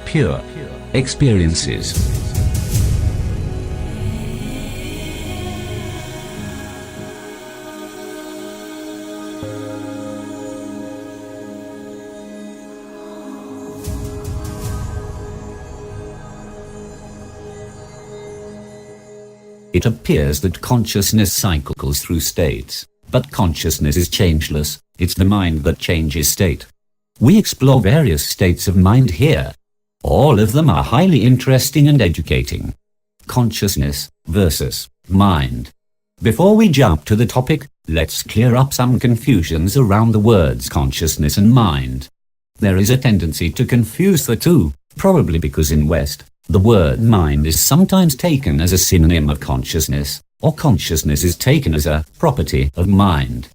pure experiences. It appears that consciousness cycles through states, but consciousness is changeless. It's the mind that changes state. We explore various states of mind here. All of them are highly interesting and educating. Consciousness versus mind. Before we jump to the topic, let's clear up some confusions around the words consciousness and mind. There is a tendency to confuse the two, probably because in West, the word mind is sometimes taken as a synonym of consciousness, or consciousness is taken as a property of mind.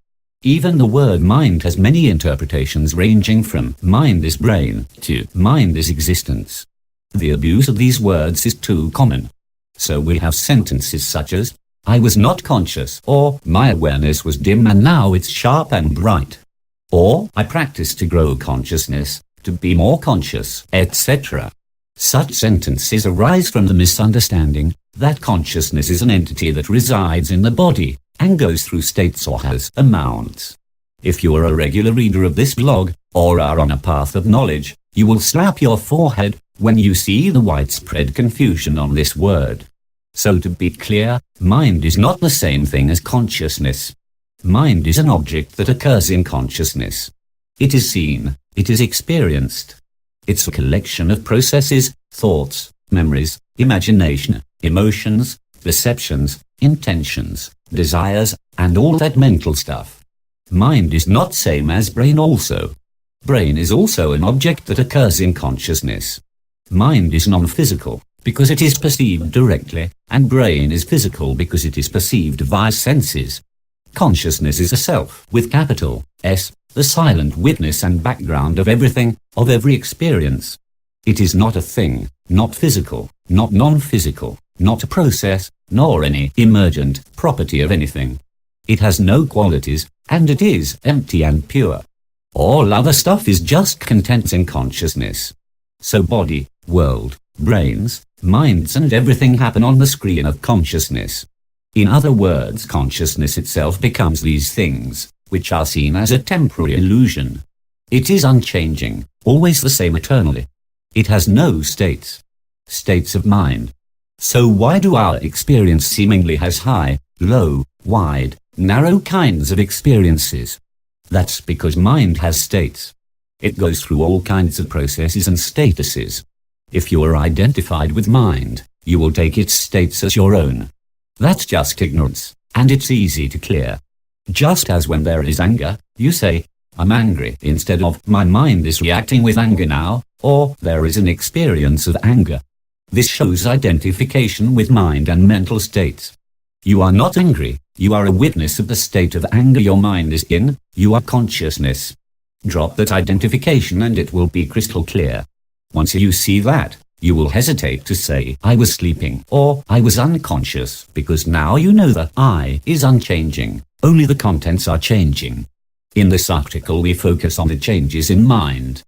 Even the word mind has many interpretations ranging from mind is brain to mind is existence. The abuse of these words is too common. So we have sentences such as, I was not conscious, or my awareness was dim and now it's sharp and bright. Or, I practiced to grow consciousness, to be more conscious, etc. Such sentences arise from the misunderstanding that consciousness is an entity that resides in the body and goes through states or has amounts. If you are a regular reader of this blog, or are on a path of knowledge, you will slap your forehead when you see the widespread confusion on this word. So to be clear, mind is not the same thing as consciousness. Mind is an object that occurs in consciousness. It is seen, it is experienced. It's a collection of processes, thoughts, memories, imagination, emotions, perceptions, intentions, desires, and all that mental stuff. Mind is not same as brain also. Brain is also an object that occurs in consciousness. Mind is non-physical, because it is perceived directly, and brain is physical because it is perceived via senses. Consciousness is a self, with capital S, the silent witness and background of everything, of every experience. It is not a thing, not physical, not non-physical, not a process, nor any emergent property of anything. It has no qualities, and it is empty and pure. All other stuff is just contents in consciousness. So body, world, brains, minds and everything happen on the screen of consciousness. In other words, consciousness itself becomes these things, which are seen as a temporary illusion. It is unchanging, always the same eternally. It has no states of mind. So why do our experience seemingly has high, low, wide, narrow kinds of experiences? That's because mind has states. It goes through all kinds of processes and statuses. If you are identified with mind, you will take its states as your own. That's just ignorance, and it's easy to clear. Just as when there is anger, you say, I'm angry, instead of, my mind is reacting with anger now, or, there is an experience of anger. This shows identification with mind and mental states. You are not angry, you are a witness of the state of anger your mind is in, you are consciousness. Drop that identification and it will be crystal clear. Once you see that, you will hesitate to say, I was sleeping, or I was unconscious, because now you know the I is unchanging, only the contents are changing. In this article we focus on the changes in mind.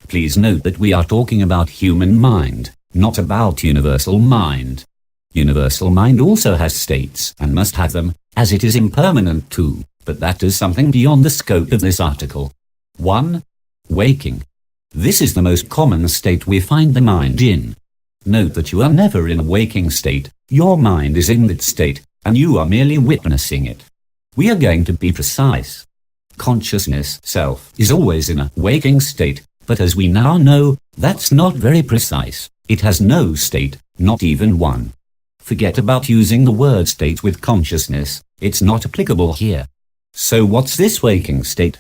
Please note that we are talking about human mind, not about universal mind. Universal mind also has states, and must have them, as it is impermanent too, but that is something beyond the scope of this article. 1. Waking. This is the most common state we find the mind in. Note that you are never in a waking state, your mind is in that state, and you are merely witnessing it. We are going to be precise. Consciousness, self, is always in a waking state, but as we now know, that's not very precise. It has no state, not even one. Forget about using the word state with consciousness, it's not applicable here. So what's this waking state?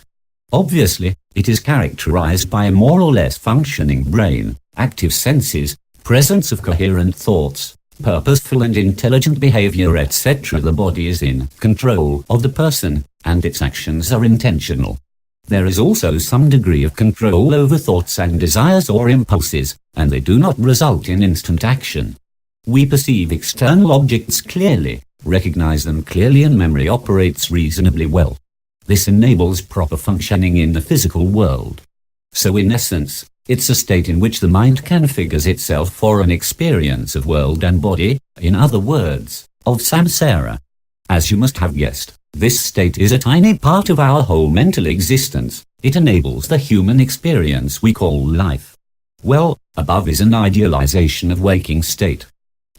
Obviously, it is characterized by a more or less functioning brain, active senses, presence of coherent thoughts, purposeful and intelligent behavior, etc. The body is in control of the person, and its actions are intentional. There is also some degree of control over thoughts and desires or impulses, and they do not result in instant action. We perceive external objects clearly, recognize them clearly, and memory operates reasonably well. This enables proper functioning in the physical world. So in essence, It's a state in which the mind configures itself for an experience of world and body, in other words, of samsara. As you must have guessed, this state is a tiny part of our whole mental existence. It enables the human experience we call life. Well, above is an idealization of waking state.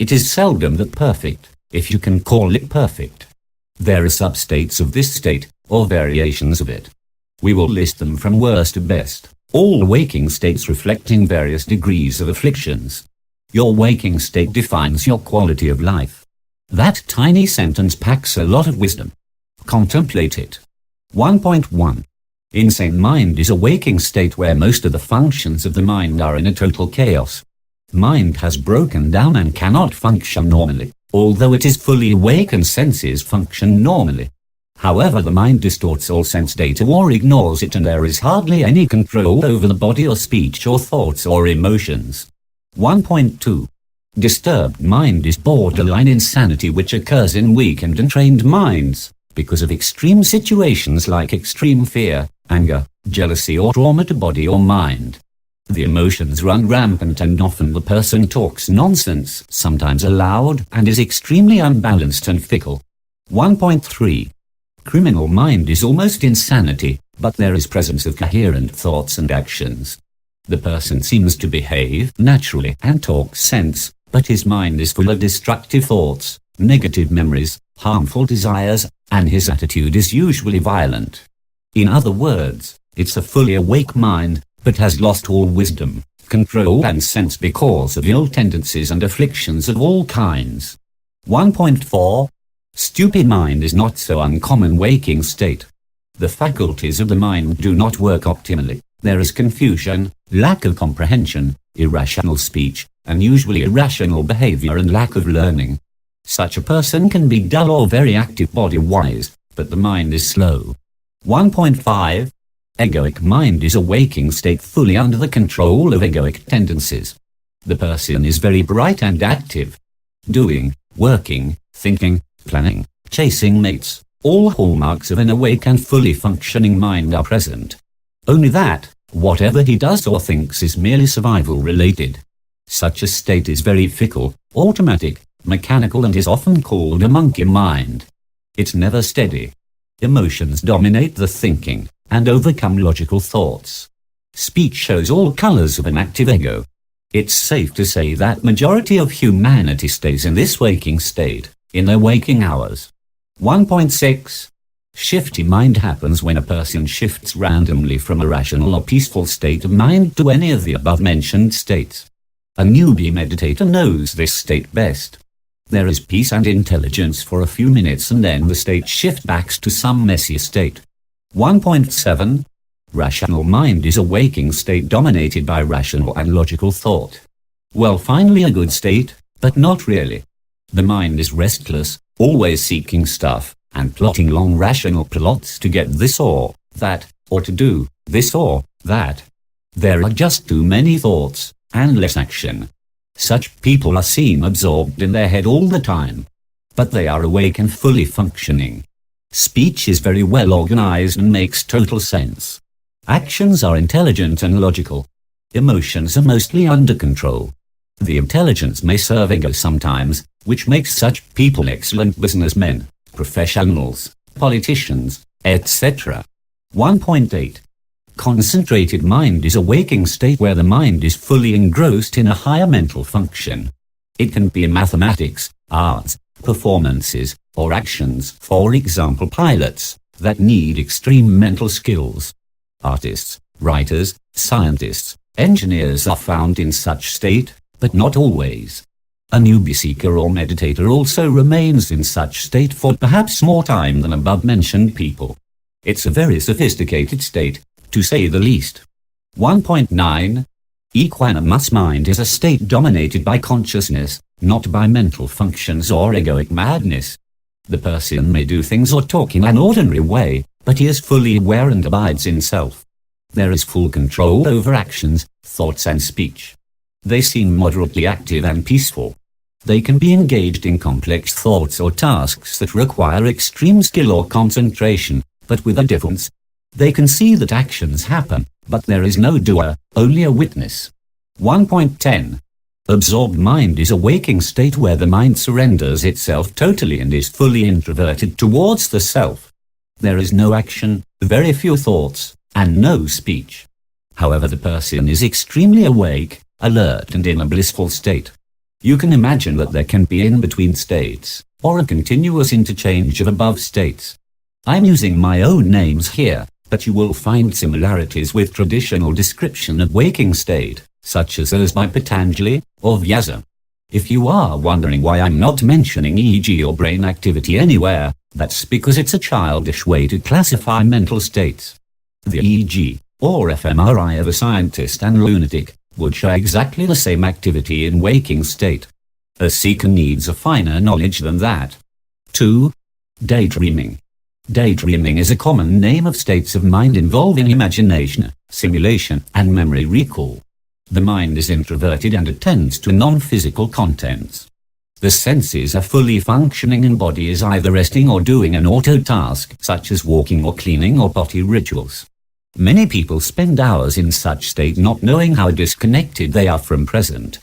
It is seldom that perfect, if you can call it perfect. There are substates of this state, or variations of it. We will list them from worst to best, all waking states reflecting various degrees of afflictions. Your waking state defines your quality of life. That tiny sentence packs a lot of wisdom. Contemplate it. 1.1. Insane mind is a waking state where most of the functions of the mind are in a total chaos. Mind has broken down and cannot function normally, although it is fully awake and senses function normally. However, the mind distorts all sense data or ignores it, and there is hardly any control over the body or speech or thoughts or emotions. 1.2. Disturbed mind is borderline insanity, which occurs in weak and untrained minds because of extreme situations like extreme fear, anger, jealousy, or trauma to body or mind. The emotions run rampant and often the person talks nonsense, sometimes aloud, and is extremely unbalanced and fickle. 1.3. Criminal mind is almost insanity, but there is presence of coherent thoughts and actions. The person seems to behave naturally and talk sense, but his mind is full of destructive thoughts, negative memories, harmful desires, and his attitude is usually violent. In other words, it's a fully awake mind, but has lost all wisdom, control and sense because of ill tendencies and afflictions of all kinds. 1.4. Stupid mind is not so uncommon waking state. The faculties of the mind do not work optimally. There is confusion, lack of comprehension, irrational speech, and usually irrational behavior and lack of learning. Such a person can be dull or very active body-wise, but the mind is slow. 1.5. Egoic mind is a waking state fully under the control of egoic tendencies. The person is very bright and active. Doing, working, thinking, planning, chasing mates, all hallmarks of an awake and fully functioning mind are present. Only that, whatever he does or thinks is merely survival-related. Such a state is very fickle, automatic, mechanical, and is often called a monkey mind. It's never steady. Emotions dominate the thinking and overcome logical thoughts. Speech shows all colors of an active ego. It's safe to say that majority of humanity stays in this waking state in their waking hours. 1.6. Shifty mind happens when a person shifts randomly from a rational or peaceful state of mind to any of the above-mentioned states. A newbie meditator knows this state best. There is peace and intelligence for a few minutes and then the state shifts back to some messy state. 1.7. Rational mind is a waking state dominated by rational and logical thought. Well, finally a good state, but not really. The mind is restless, always seeking stuff, and plotting long rational plots to get this or that, or to do this or that. There are just too many thoughts, and less action. Such people are seen absorbed in their head all the time. But they are awake and fully functioning. Speech is very well organized and makes total sense. Actions are intelligent and logical. Emotions are mostly under control. The intelligence may serve ego sometimes, which makes such people excellent businessmen, professionals, politicians, etc. 1.8. Concentrated mind is a waking state where the mind is fully engrossed in a higher mental function. It can be in mathematics, arts, performances, or actions, for example pilots, that need extreme mental skills. Artists, writers, scientists, engineers are found in such state, but not always. A newbie seeker or meditator also remains in such state for perhaps more time than above-mentioned people. It's a very sophisticated state, to say the least. 1.9. Equanimous mind is a state dominated by consciousness, not by mental functions or egoic madness. The person may do things or talk in an ordinary way, but he is fully aware and abides in self. There is full control over actions, thoughts and speech. They seem moderately active and peaceful. They can be engaged in complex thoughts or tasks that require extreme skill or concentration, but with a difference. They can see that actions happen, but there is no doer, only a witness. 1.10. Absorbed mind is a waking state where the mind surrenders itself totally and is fully introverted towards the self. There is no action, very few thoughts, and no speech. However, the person is extremely awake, alert and in a blissful state. You can imagine that there can be in-between states, or a continuous interchange of above states. I'm using my own names here, but you will find similarities with traditional description of waking state, such as those by Patanjali or Vyasa. If you are wondering why I'm not mentioning EEG or brain activity anywhere, that's because it's a childish way to classify mental states. The EEG, or fMRI of a scientist and lunatic, would show exactly the same activity in waking state. A seeker needs a finer knowledge than that. 2. Daydreaming. Daydreaming is a common name of states of mind involving imagination, simulation, and memory recall. The mind is introverted and attends to non-physical contents. The senses are fully functioning and body is either resting or doing an auto task, such as walking or cleaning or potty rituals. Many people spend hours in such state not knowing how disconnected they are from present.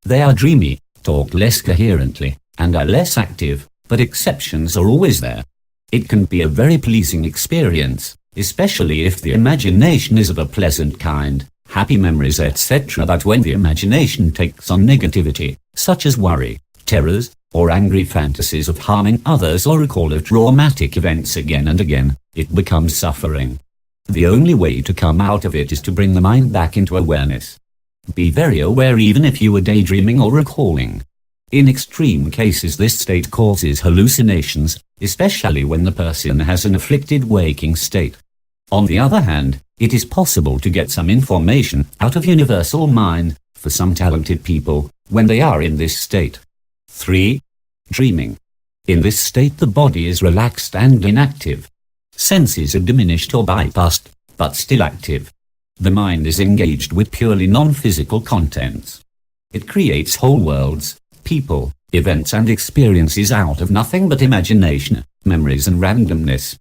They are dreamy, talk less coherently, and are less active, but exceptions are always there. It can be a very pleasing experience, especially if the imagination is of a pleasant kind, happy memories, etc. But when the imagination takes on negativity, such as worry, terrors, or angry fantasies of harming others or recall of traumatic events again and again, it becomes suffering. The only way to come out of it is to bring the mind back into awareness. Be very aware even if you are daydreaming or recalling. In extreme cases, this state causes hallucinations, especially when the person has an afflicted waking state. On the other hand, it is possible to get some information out of universal mind for some talented people when they are in this state. 3. Dreaming. In this state, the body is relaxed and inactive. Senses are diminished or bypassed, but still active. The mind is engaged with purely non-physical contents. It creates whole worlds, people, events and experiences out of nothing but imagination, memories and randomness.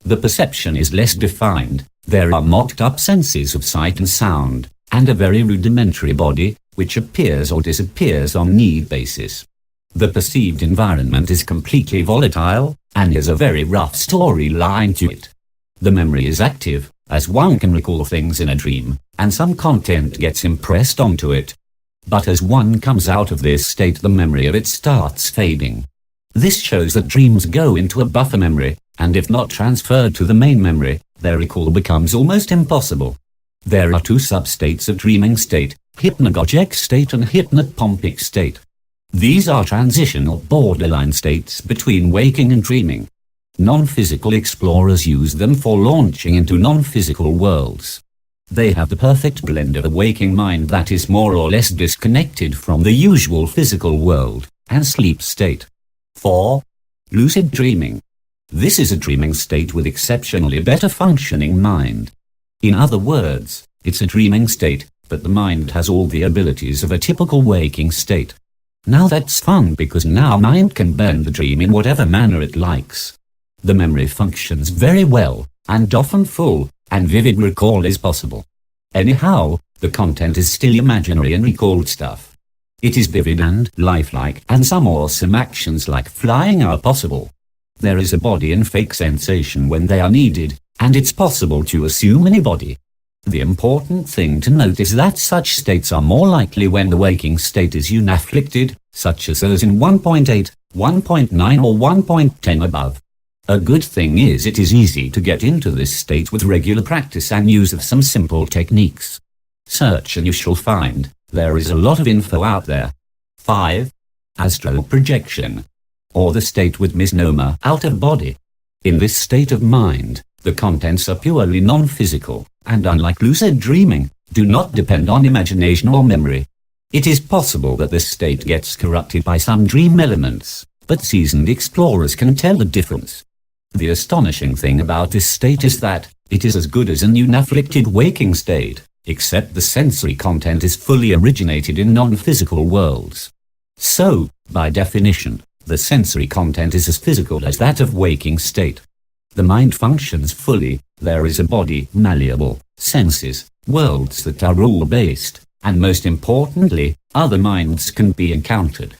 The perception is less defined. There are mocked-up senses of sight and sound, and a very rudimentary body, which appears or disappears on need basis. The perceived environment is completely volatile, and has a very rough storyline to it. The memory is active, as one can recall things in a dream, and some content gets impressed onto it. But as one comes out of this state, the memory of it starts fading. This shows that dreams go into a buffer memory, and if not transferred to the main memory, their recall becomes almost impossible. There are two substates of dreaming state, hypnagogic state and hypnopompic state. These are transitional borderline states between waking and dreaming. Non-physical explorers use them for launching into non-physical worlds. They have the perfect blend of a waking mind that is more or less disconnected from the usual physical world, and sleep state. 4. Lucid dreaming. This is a dreaming state with exceptionally better functioning mind. In other words, it's a dreaming state, but the mind has all the abilities of a typical waking state. Now that's fun because now mind can bend the dream in whatever manner it likes. The memory functions very well, and often full, and vivid recall is possible. Anyhow, the content is still imaginary and recalled stuff. It is vivid and lifelike, and some awesome actions like flying are possible. There is a body and fake sensation when they are needed, and it's possible to assume any body. The important thing to note is that such states are more likely when the waking state is unafflicted, such as those in 1.8, 1.9 or 1.10 above. A good thing is it is easy to get into this state with regular practice and use of some simple techniques. Search and you shall find. There is a lot of info out there. 5. Astral projection, or the state with misnomer out of body. In this state of mind, the contents are purely non-physical, and unlike lucid dreaming, do not depend on imagination or memory. It is possible that this state gets corrupted by some dream elements, but seasoned explorers can tell the difference. The astonishing thing about this state is that it is as good as an unafflicted waking state, except the sensory content is fully originated in non-physical worlds. So, by definition, the sensory content is as physical as that of waking state. the mind functions fully, there is a body malleable, senses, worlds that are rule-based, and most importantly, other minds can be encountered.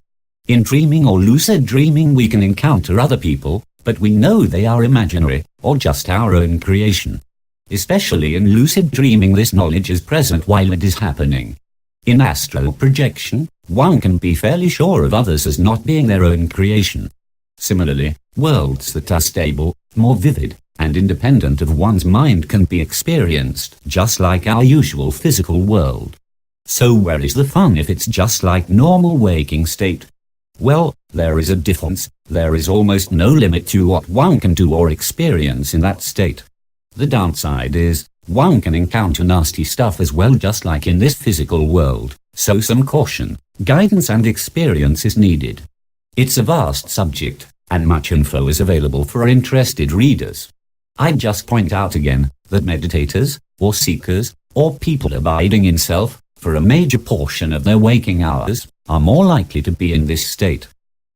In dreaming or lucid dreaming we can encounter other people, but we know they are imaginary, or just our own creation. Especially in lucid dreaming this knowledge is present while it is happening. In astral projection, one can be fairly sure of others as not being their own creation. Similarly, worlds that are stable, more vivid, and independent of one's mind can be experienced just like our usual physical world. So where is the fun if it's just like normal waking state? Well, there is a difference. There is almost no limit to what one can do or experience in that state. The downside is, one can encounter nasty stuff as well just like in this physical world, so some caution, guidance and experience is needed. It's a vast subject, and much info is available for interested readers. I'd just point out again that meditators, or seekers, or people abiding in self, for a major portion of their waking hours, are more likely to be in this state.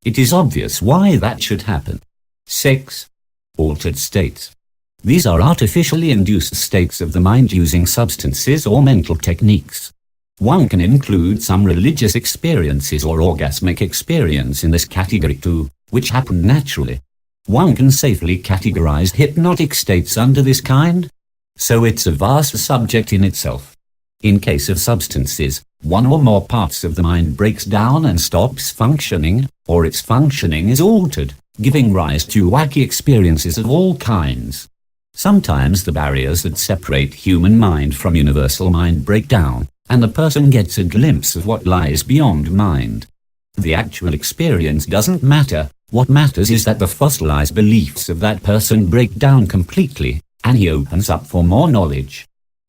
It is obvious why that should happen. 6. Altered states. These are artificially induced states of the mind using substances or mental techniques. One can include some religious experiences or orgasmic experience in this category too, which happen naturally. One can safely categorize hypnotic states under this kind. So it's a vast subject in itself. In case of substances, one or more parts of the mind breaks down and stops functioning, or its functioning is altered, giving rise to wacky experiences of all kinds. Sometimes the barriers that separate human mind from universal mind break down, and the person gets a glimpse of what lies beyond mind. The actual experience doesn't matter. What matters is that the fossilized beliefs of that person break down completely, and he opens up for more knowledge.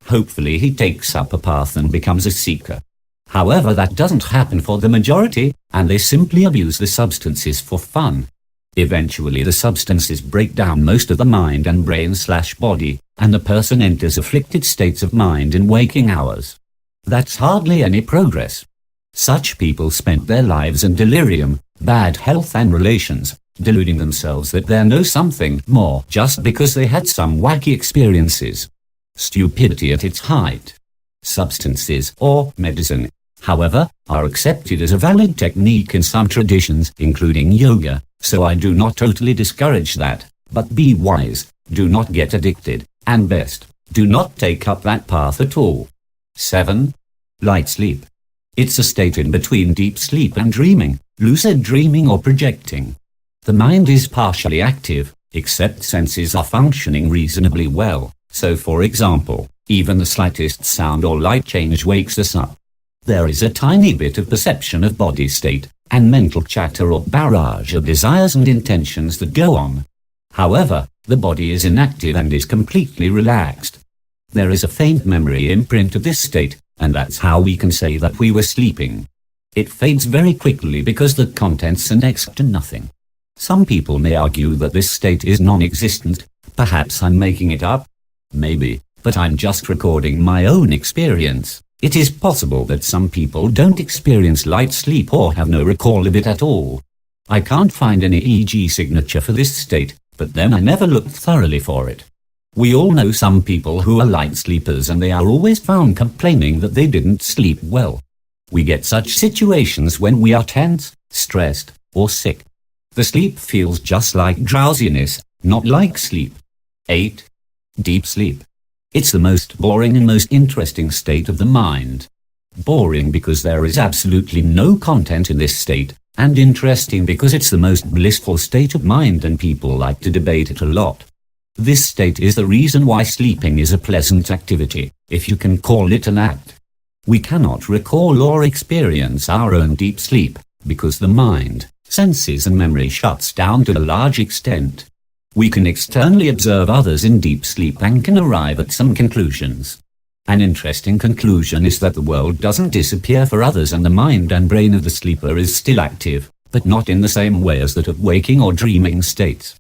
Hopefully he takes up a path and becomes a seeker. However, that doesn't happen for the majority, and they simply abuse the substances for fun. Eventually the substances break down most of the mind and brain/body, and the person enters afflicted states of mind in waking hours. That's hardly any progress. Such people spent their lives in delirium, bad health and relations, deluding themselves that they know something more just because they had some wacky experiences. Stupidity at its height. Substances, or medicine, however, are accepted as a valid technique in some traditions, including yoga, so I do not totally discourage that, but be wise, do not get addicted, and best, do not take up that path at all. 7. Light sleep. It's a state in between deep sleep and dreaming, lucid dreaming or projecting. The mind is partially active, except senses are functioning reasonably well. So for example, even the slightest sound or light change wakes us up. There is a tiny bit of perception of body state, and mental chatter or barrage of desires and intentions that go on. However, the body is inactive and is completely relaxed. There is a faint memory imprint of this state, and that's how we can say that we were sleeping. It fades very quickly because the contents are next to nothing. Some people may argue that this state is non-existent. Perhaps I'm making it up. Maybe, but I'm just recording my own experience. It is possible that some people don't experience light sleep or have no recall of it at all. I can't find any EEG signature for this state, but then I never looked thoroughly for it. We all know some people who are light sleepers and they are always found complaining that they didn't sleep well. We get such situations when we are tense, stressed, or sick. The sleep feels just like drowsiness, not like sleep. 8. Deep sleep. It's the most boring and most interesting state of the mind. Boring because there is absolutely no content in this state, and interesting because it's the most blissful state of mind and people like to debate it a lot. This state is the reason why sleeping is a pleasant activity, if you can call it an act. We cannot recall or experience our own deep sleep, because the mind, senses and memory shuts down to a large extent. We can externally observe others in deep sleep and can arrive at some conclusions. An interesting conclusion is that the world doesn't disappear for others and the mind and brain of the sleeper is still active, but not in the same way as that of waking or dreaming states.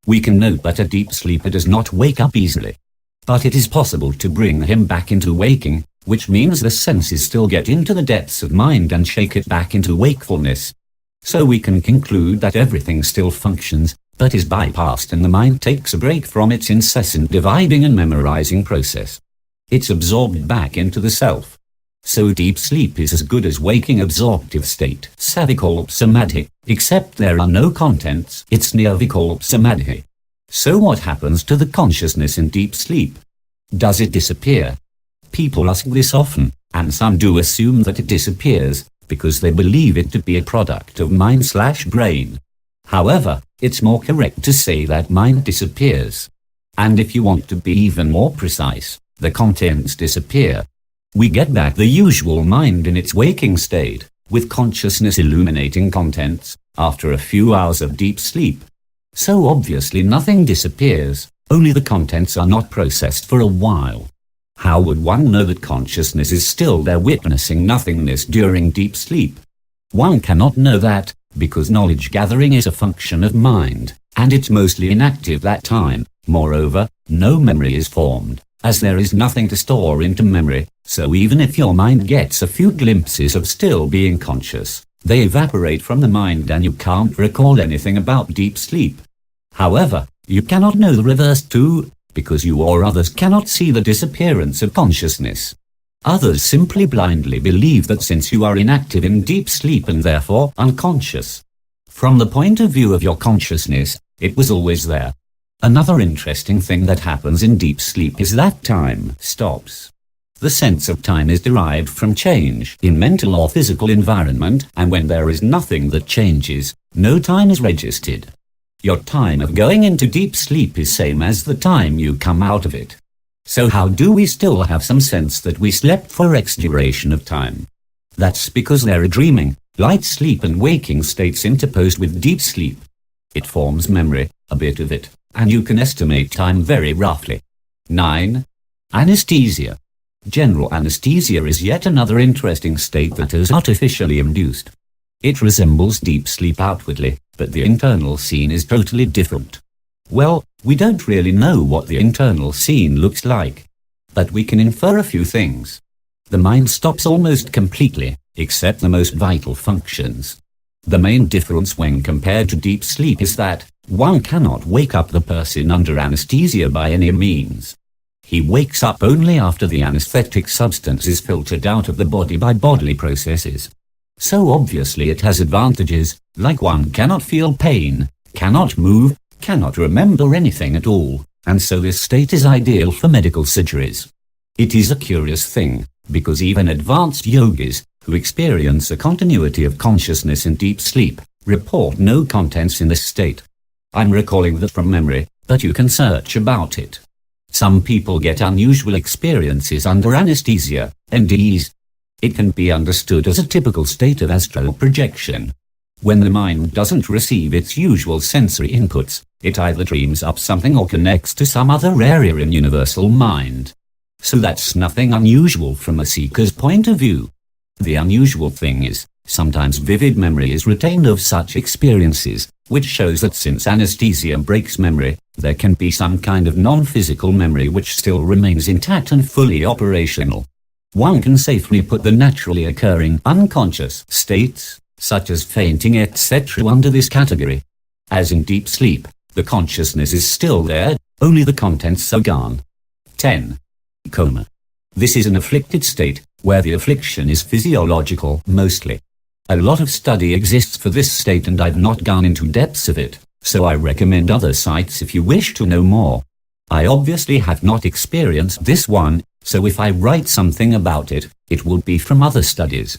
We can note that a deep sleeper does not wake up easily. But it is possible to bring him back into waking, which means the senses still get into the depths of mind and shake it back into wakefulness. So we can conclude that everything still functions, but is bypassed and the mind takes a break from its incessant dividing and memorizing process. It's absorbed back into the self. So deep sleep is as good as waking absorptive state, savikalp samadhi, except there are no contents, it's nirvikalp samadhi. So what happens to the consciousness in deep sleep? Does it disappear? People ask this often, and some do assume that it disappears, because they believe it to be a product of mind/brain. However, it's more correct to say that mind disappears. And if you want to be even more precise, the contents disappear. We get back the usual mind in its waking state, with consciousness illuminating contents, after a few hours of deep sleep. So obviously nothing disappears, only the contents are not processed for a while. How would one know that consciousness is still there witnessing nothingness during deep sleep? One cannot know that, because knowledge gathering is a function of mind, and it's mostly inactive that time. Moreover, no memory is formed, as there is nothing to store into memory, so even if your mind gets a few glimpses of still being conscious, they evaporate from the mind and you can't recall anything about deep sleep. However, you cannot know the reverse too, because you or others cannot see the disappearance of consciousness. Others simply blindly believe that since you are inactive in deep sleep and therefore unconscious, from the point of view of your consciousness, it was always there. Another interesting thing that happens in deep sleep is that time stops. The sense of time is derived from change in mental or physical environment, and when there is nothing that changes, no time is registered. Your time of going into deep sleep is same as the time you come out of it. So how do we still have some sense that we slept for X duration of time? That's because there are dreaming, light sleep and waking states interposed with deep sleep. It forms memory, a bit of it, and you can estimate time very roughly. 9. Anesthesia. General anesthesia is yet another interesting state that is artificially induced. It resembles deep sleep outwardly, but the internal scene is totally different. Well, we don't really know what the internal scene looks like, but we can infer a few things. The mind stops almost completely, except the most vital functions. The main difference when compared to deep sleep is that one cannot wake up the person under anesthesia by any means. He wakes up only after the anesthetic substance is filtered out of the body by bodily processes. So obviously it has advantages, like one cannot feel pain, cannot move, cannot remember anything at all, and so this state is ideal for medical surgeries. It is a curious thing, because even advanced yogis, who experience a continuity of consciousness in deep sleep, report no contents in this state. I'm recalling that from memory, but you can search about it. Some people get unusual experiences under anesthesia, NDEs. It can be understood as a typical state of astral projection. When the mind doesn't receive its usual sensory inputs, it either dreams up something or connects to some other area in universal mind. So that's nothing unusual from a seeker's point of view. The unusual thing is, sometimes vivid memory is retained of such experiences, which shows that since anesthesia breaks memory, there can be some kind of non-physical memory which still remains intact and fully operational. One can safely put the naturally occurring unconscious states, such as fainting etc. under this category. As in deep sleep, the consciousness is still there, only the contents are gone. 10. Coma. This is an afflicted state, where the affliction is physiological mostly. A lot of study exists for this state and I've not gone into depths of it, so I recommend other sites if you wish to know more. I obviously have not experienced this one, so if I write something about it, it will be from other studies.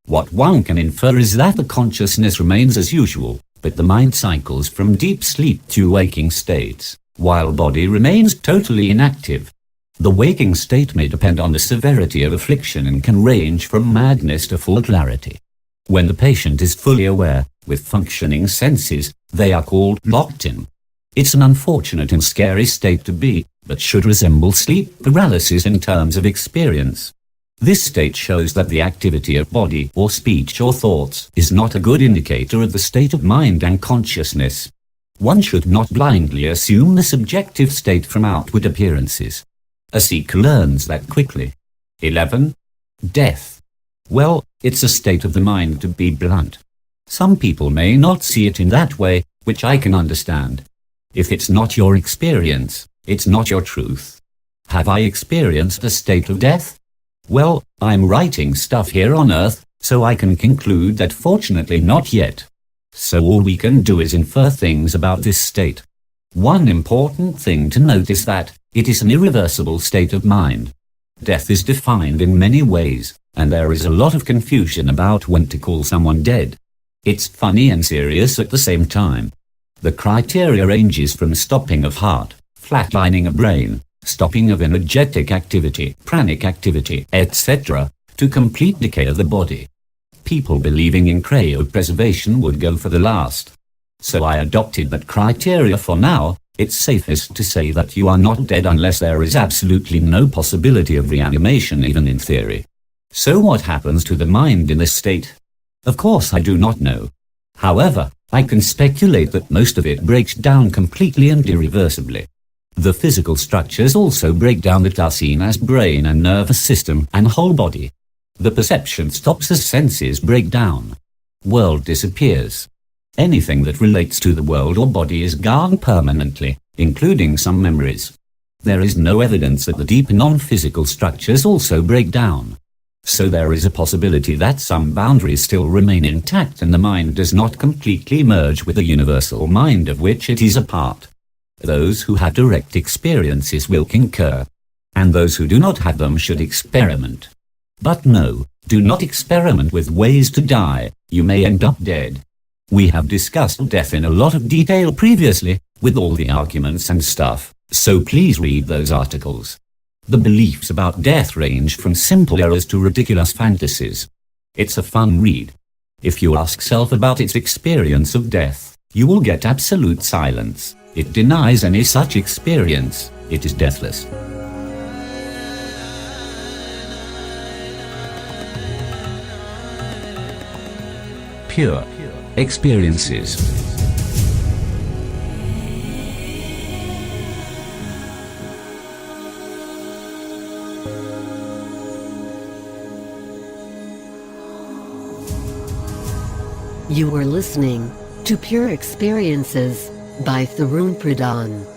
What one can infer is that the consciousness remains as usual, but the mind cycles from deep sleep to waking states, while body remains totally inactive. The waking state may depend on the severity of affliction and can range from madness to full clarity. When the patient is fully aware, with functioning senses, they are called locked in. It's an unfortunate and scary state to be, but should resemble sleep paralysis in terms of experience. This state shows that the activity of body or speech or thoughts is not a good indicator of the state of mind and consciousness. One should not blindly assume the subjective state from outward appearances. A seeker learns that quickly. 11. Death. Well, it's a state of the mind, to be blunt. Some people may not see it in that way, which I can understand. If it's not your experience, it's not your truth. Have I experienced a state of death? Well, I'm writing stuff here on Earth, so I can conclude that fortunately not yet. So all we can do is infer things about this state. One important thing to note is that it is an irreversible state of mind. Death is defined in many ways, and there is a lot of confusion about when to call someone dead. It's funny and serious at the same time. The criteria ranges from stopping of heart, flatlining of brain, stopping of energetic activity, pranic activity, etc., to complete decay of the body. People believing in cryopreservation would go for the last. So I adopted that criteria for now. It's safest to say that you are not dead unless there is absolutely no possibility of reanimation even in theory. So what happens to the mind in this state? Of course I do not know. However, I can speculate that most of it breaks down completely and irreversibly. The physical structures also break down that are seen as brain and nervous system and whole body. The perception stops as senses break down. World disappears. Anything that relates to the world or body is gone permanently, including some memories. There is no evidence that the deep non-physical structures also break down. So there is a possibility that some boundaries still remain intact and the mind does not completely merge with the universal mind of which it is a part. Those who have direct experiences will concur, and those who do not have them should experiment. But no, do not experiment with ways to die, you may end up dead. We have discussed death in a lot of detail previously, with all the arguments and stuff, so please read those articles. The beliefs about death range from simple errors to ridiculous fantasies. It's a fun read. If you ask self about its experience of death, you will get absolute silence. It denies any such experience. It is deathless. Pure experiences. You were listening to Pure Experiences by Tarun Pradhaan.